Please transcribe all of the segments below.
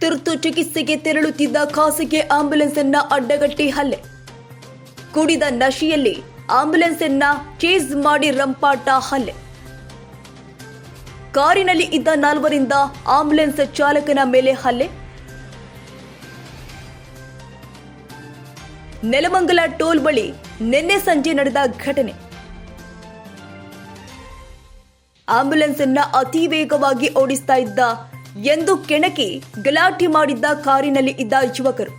ತುರ್ತು ಚಿಕಿತ್ಸೆಗೆ ತೆರಳುತ್ತಿದ್ದ ಖಾಸಗಿ ಆಂಬ್ಯುಲೆನ್ಸ್ ಅನ್ನ ಅಡ್ಡಗಟ್ಟಿ ಹಲ್ಲೆ. ಕುಡಿದ ನಶೆಯಲ್ಲಿ ಆಂಬ್ಯುಲೆನ್ಸ್ ಅನ್ನ ಚೇಸ್ ಮಾಡಿ ರಂಪಾಟ ಹಲ್ಲೆ. ಕಾರಿನಲ್ಲಿ ಇದ್ದ 4ರಿಂದ ಆಂಬ್ಯುಲೆನ್ಸ್ ಚಾಲಕನ ಮೇಲೆ ಹಲ್ಲೆ. ನೆಲಮಂಗಲ ಟೋಲ್ ಬಳಿ ನಿನ್ನೆ ಸಂಜೆ ನಡೆದ ಘಟನೆ. ಆಂಬ್ಯುಲೆನ್ಸ್ ಅನ್ನ ಅತಿ ವೇಗವಾಗಿ ಓಡಿಸ್ತಾ ಇದ್ದ ಎಂದು ಕೆಣಕಿ ಗಲಾಟೆ ಮಾಡಿದ್ದ ಕಾರಿನಲ್ಲಿ ಇದ್ದ ಯುವಕರು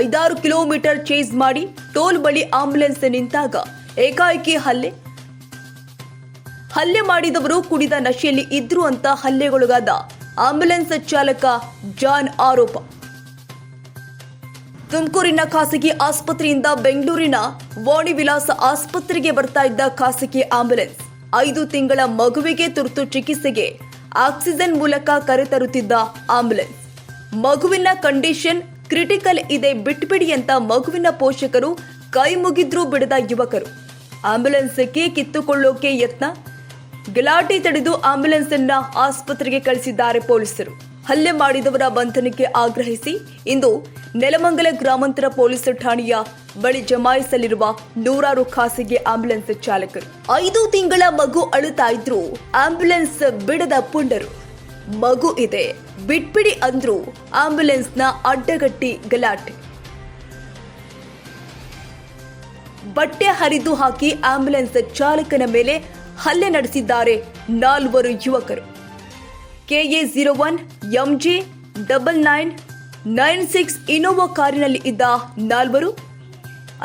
5-6 ಕಿಲೋಮೀಟರ್ ಚೇಸ್ ಮಾಡಿ ಟೋಲ್ ಬಳಿ ಆಂಬ್ಯುಲೆನ್ಸ್ ನಿಂತಾಗ ಏಕಾಏಕಿ ಹಲ್ಲೆ ಮಾಡಿದವರು ಕುಡಿದ ನಶೆಯಲ್ಲಿ ಇದ್ರು ಅಂತ ಹಲ್ಲೆಗೊಳಗಾದ ಆಂಬ್ಯುಲೆನ್ಸ್ ಚಾಲಕ ಜಾನ್ ಆರೋಪ. ತುಮಕೂರಿನ ಖಾಸಗಿ ಆಸ್ಪತ್ರೆಯಿಂದ ಬೆಂಗಳೂರಿನ ವಾಣಿ ವಿಲಾಸ ಆಸ್ಪತ್ರೆಗೆ ಬರ್ತಾ ಇದ್ದ ಖಾಸಗಿ ಆಂಬ್ಯುಲೆನ್ಸ್ 5 ತಿಂಗಳ ಮಗುವಿಗೆ ತುರ್ತು ಚಿಕಿತ್ಸೆಗೆ ಆಕ್ಸಿಜನ್ ಮೂಲಕ ಕರೆತರುತ್ತಿದ್ದ ಆಂಬ್ಯುಲೆನ್ಸ್. ಮಗುವಿನ ಕಂಡೀಷನ್ ಕ್ರಿಟಿಕಲ್ ಇದೆ, ಬಿಟ್ಬಿಡಿ ಅಂತ ಮಗುವಿನ ಪೋಷಕರು ಕೈ ಮುಗಿದ್ರೂ ಬಿಡದ ಯುವಕರು ಆಂಬ್ಯುಲೆನ್ಸ್ ಕಿತ್ತುಕೊಳ್ಳೋಕೆ ಯತ್ನ. ಗಲಾಟೆ ತಡೆದು ಆಂಬ್ಯುಲೆನ್ಸ್ ಅನ್ನ ಆಸ್ಪತ್ರೆಗೆ ಕಳಿಸಿದ್ದಾರೆ ಪೊಲೀಸರು. ಹಲ್ಲೆ ಮಾಡಿದವರ ಬಂಧನಕ್ಕೆ ಆಗ್ರಹಿಸಿ ಇಂದು ನೆಲಮಂಗಲ ಗ್ರಾಮಾಂತರ ಪೊಲೀಸ್ ಠಾಣೆಯ ಬಳಿ ಜಮಾಯಿಸಲಿರುವ ನೂರಾರು ಖಾಸಗಿ ಆಂಬ್ಯುಲೆನ್ಸ್ ಚಾಲಕರು. 5 ತಿಂಗಳ ಮಗು ಅಳುತ್ತಾ ಇದ್ರು ಆಂಬ್ಯುಲೆನ್ಸ್ ಬಿಡದ ಪುಂಡರು. ಮಗು ಇದೆ ಬಿಟ್ಬಿಡಿ ಅಂದ್ರು ಆಂಬ್ಯುಲೆನ್ಸ್ನ ಅಡ್ಡಗಟ್ಟಿ ಗಲಾಟೆ. ಬಟ್ಟೆ ಹರಿದು ಹಾಕಿ ಆಂಬ್ಯುಲೆನ್ಸ್ ಚಾಲಕನ ಮೇಲೆ ಹಲ್ಲೆ ನಡೆಸಿದ್ದಾರೆ 4 ಯುವಕರು. KA01 MG 9996 ಇನೋವಾ ಕಾರಿನಲ್ಲಿ ಇದ್ದ 4.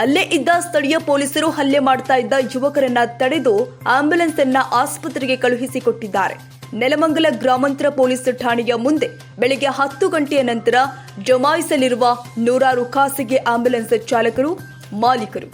ಅಲ್ಲೇ ಇದ್ದ ಸ್ಥಳೀಯ ಪೊಲೀಸರು ಹಲ್ಲೆ ಮಾಡ್ತಾ ಇದ್ದ ಯುವಕರನ್ನ ತಡೆದು ಆಂಬ್ಯುಲೆನ್ಸ್ ಅನ್ನ ಆಸ್ಪತ್ರೆಗೆ ಕಳುಹಿಸಿಕೊಟ್ಟಿದ್ದಾರೆ. ನೆಲಮಂಗಲ ಗ್ರಾಮಾಂತರ ಪೊಲೀಸ್ ಠಾಣೆಯ ಮುಂದೆ ಬೆಳಗ್ಗೆ 10 ಗಂಟೆಯ ನಂತರ ಜಮಾಯಿಸಲಿರುವ ನೂರಾರು ಖಾಸಗಿ ಆಂಬ್ಯುಲೆನ್ಸ್ ಚಾಲಕರು, ಮಾಲೀಕರು.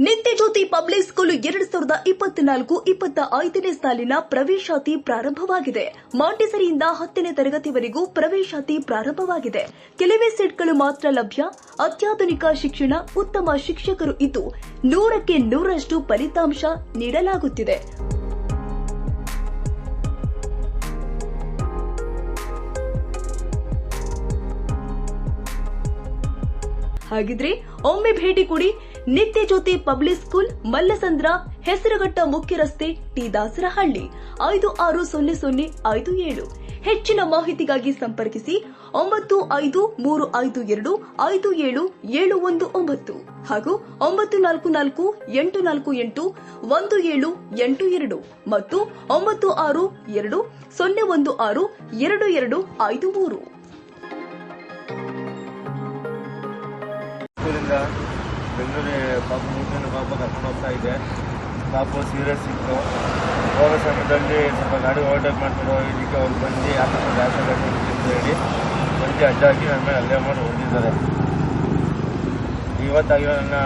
ನಿತ್ಯ ಜ್ಯೋತಿ ಪಬ್ಲಿಕ್ ಸ್ಕೂಲ್ 2024-25ನೇ ಸಾಲಿನ ಪ್ರವೇಶಾತಿ ಪ್ರಾರಂಭವಾಗಿದೆ. ಮಾಂಟೆಸರಿಯಿಂದ 10ನೇ ತರಗತಿವರೆಗೂ ಪ್ರವೇಶಾತಿ ಪ್ರಾರಂಭವಾಗಿದೆ. ಕೆಲವೇ ಸೀಟ್ಗಳು ಮಾತ್ರ ಲಭ್ಯ. ಅತ್ಯಾಧುನಿಕ ಶಿಕ್ಷಣ, ಉತ್ತಮ ಶಿಕ್ಷಕರು ಇದ್ದು 100ಕ್ಕೆ 100ರಷ್ಟು ಫಲಿತಾಂಶ ನೀಡಲಾಗುತ್ತಿದೆ. ಹಾಗಿದ್ರೆ ಒಮ್ಮೆ ಭೇಟಿ ಕೊಡಿ. ನಿತ್ಯ ಜ್ಯೋತಿ ಪಬ್ಲಿಕ್ ಸ್ಕೂಲ್, ಮಲ್ಲಸಂದ್ರ, ಹೆಸರುಘಟ್ಟ ಮುಖ್ಯ ರಸ್ತೆ, ಟಿ ದಾಸರಹಳ್ಳಿ, 560057. ಹೆಚ್ಚಿನ ಮಾಹಿತಿಗಾಗಿ ಸಂಪರ್ಕಿಸಿ 9535525719 ಹಾಗೂ 9448481782 ಮತ್ತು 9620162253. ಸ್ಕೂಲಿಂದ ಬೆಂಗಳೂರಿಗೆ ಪಾಪ 3 ಜನ ಪಾಪ ಕರ್ಕೊಂಡು ಹೋಗ್ತಾ ಇದ್ದೆ. ಪಾಪ ಸೀರಿಯಸ್ ಇತ್ತು. ಹೋಗೋ ಸಮಯದಲ್ಲಿ ಸ್ವಲ್ಪ ಗಾಡಿ ಓವರ್ಟೇಕ್ ಮಾಡ್ಕೊಂಡು ಇದಕ್ಕೆ ಅವ್ರು ಬಂದು ಯಾಕಂದ್ರೆ ಡ್ಯಾಶ್ ಅಂತ ಹೇಳಿ ಬಂದು ಅಡ್ಡ ಹಾಕಿ ನನ್ನ ಮೇಲೆ ಹಲ್ಲೆ ಮಾಡಿ ಹೊಡೆದಿದ್ದಾರೆ. ಇವತ್ತಾಗಿರೋ ನನ್ನ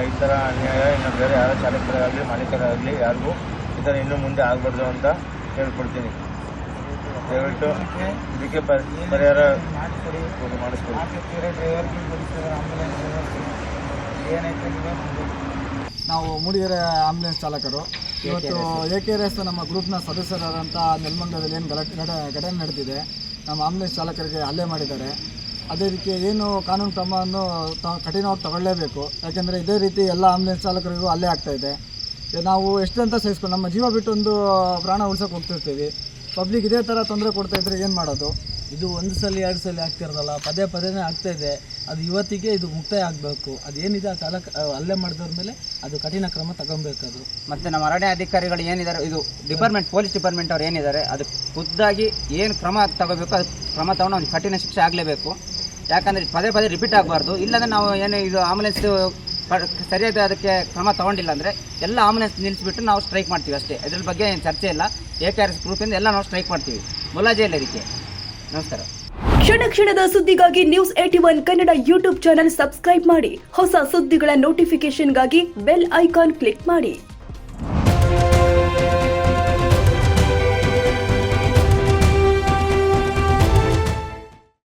ಈ ಥರ ಅನ್ಯಾಯ ಇನ್ನು ಬೇರೆ ಯಾರೋ ಚಾಲಕರಾಗಲಿ ಮಾಲೀಕರಾಗಲಿ ಯಾರಿಗೂ ಈ ಥರ ಇನ್ನೂ ಮುಂದೆ ಆಗಬಾರ್ದು ಅಂತ ಹೇಳ್ಕೊಡ್ತೀನಿ. ದಯವಿಟ್ಟು ಇದಕ್ಕೆ ಪರಿಹಾರ ಮಾಡಿಸ್ಕೊಡಿ. ನಾವು ಮೂಡಿಗೆರೆ ಆಂಬ್ಯುಲೆನ್ಸ್ ಚಾಲಕರು. ಇವತ್ತು AKRS ನಮ್ಮ ಗ್ರೂಪ್ನ ಸದಸ್ಯರಾದಂಥ ನೆಲಮಂಗಲದಲ್ಲಿ ಏನು ಘಟನೆ ನಡೆದಿದೆ. ನಮ್ಮ ಆಂಬ್ಯುಲೆನ್ಸ್ ಚಾಲಕರಿಗೆ ಹಲ್ಲೆ ಮಾಡಿದ್ದಾರೆ. ಅದೇ ರೀತಿ ಏನು ಕಾನೂನು ಕ್ರಮವನ್ನು ಕಠಿಣವಾಗಿ ತಗೊಳ್ಳೇಬೇಕು. ಯಾಕೆಂದರೆ ಇದೇ ರೀತಿ ಎಲ್ಲ ಆಂಬುಲೆನ್ಸ್ ಚಾಲಕರಿಗೂ ಅಲ್ಲೇ ಆಗ್ತಾಯಿದೆ. ನಾವು ಎಷ್ಟು ಅಂತ ಸಹಿಸ್ಕೊಂಡು ನಮ್ಮ ಜೀವ ಬಿಟ್ಟು ಒಂದು ಪ್ರಾಣ ಉಳ್ಸೋಕೆ ಹೋಗ್ತಿರ್ತೀವಿ. ಪಬ್ಲಿಕ್ ಇದೇ ಥರ ತೊಂದರೆ ಕೊಡ್ತಾಯಿದ್ರೆ ಏನು ಮಾಡೋದು? ಇದು ಒಂದು ಸಲ ಎರಡು ಸಲ ಆಗ್ತಿರೋದಲ್ಲ, ಪದೇ ಪದೇನೇ ಆಗ್ತಾಯಿದೆ. ಅದು ಇವತ್ತಿಗೆ ಇದು ಮುಕ್ತಾಯ ಆಗಬೇಕು. ಅದೇನಿದೆ ಆ ಚಾಲಕ ಹಲ್ಲೆ ಮಾಡಿದವ್ರ ಮೇಲೆ ಅದು ಕಠಿಣ ಕ್ರಮ ತಗೊಬೇಕದು. ಮತ್ತು ನಮ್ಮ ಅರಣ್ಯ ಅಧಿಕಾರಿಗಳು ಏನಿದ್ದಾರೆ, ಇದು ಡಿಪಾರ್ಟ್ಮೆಂಟ್ ಪೊಲೀಸ್ ಡಿಪಾರ್ಟ್ಮೆಂಟ್ ಅವ್ರು ಏನಿದ್ದಾರೆ ಅದು ಖುದ್ದಾಗಿ ಏನು ಕ್ರಮ ತಗೋಬೇಕು ಅದು ಕ್ರಮ ತಗೊಂಡು ಅವ್ನಿಗೆ ಕಠಿಣ ಶಿಕ್ಷೆ ಆಗಲೇಬೇಕು. ಯಾಕಂದರೆ ಪದೇ ಪದೇ ರಿಪೀಟ್ ಆಗಬಾರ್ದು. ಇಲ್ಲಾಂದರೆ ನಾವು ಏನು ಇದು ಆಂಬುಲೆನ್ಸ್ ಸರಿಯಾದ ಅದಕ್ಕೆ ಕ್ರಮ ತಗೊಂಡಿಲ್ಲ ಅಂದರೆ ಎಲ್ಲ ಆಂಬುಲೆನ್ಸ್ ನಿಲ್ಲಿಸಿಬಿಟ್ಟು ನಾವು ಸ್ಟ್ರೈಕ್ ಮಾಡ್ತೀವಿ ಅಷ್ಟೇ. ಇದ್ರ ಬಗ್ಗೆ ಏನು ಚರ್ಚೆ ಇಲ್ಲ. AKRS ಗ್ರೂಪಿಂದ ಎಲ್ಲ ನಾವು ಸ್ಟ್ರೈಕ್ ಮಾಡ್ತೀವಿ. ಮುಲಾಜೆ ಇಲ್ಲ ಇದಕ್ಕೆ. ನಮಸ್ಕಾರ. ಕ್ಷಣ ಕ್ಷಣದ ಸುದ್ದಿಗಾಗಿ news 81 Kannada YouTube channel subscribe ಮಾಡಿ. ಹೊಸ ಸುದ್ದಿಗಳ ನೋಟಿಫಿಕೇಶನ್ಗಾಗಿ ಬೆಲ್ ಐಕಾನ್ ಕ್ಲಿಕ್ ಮಾಡಿ.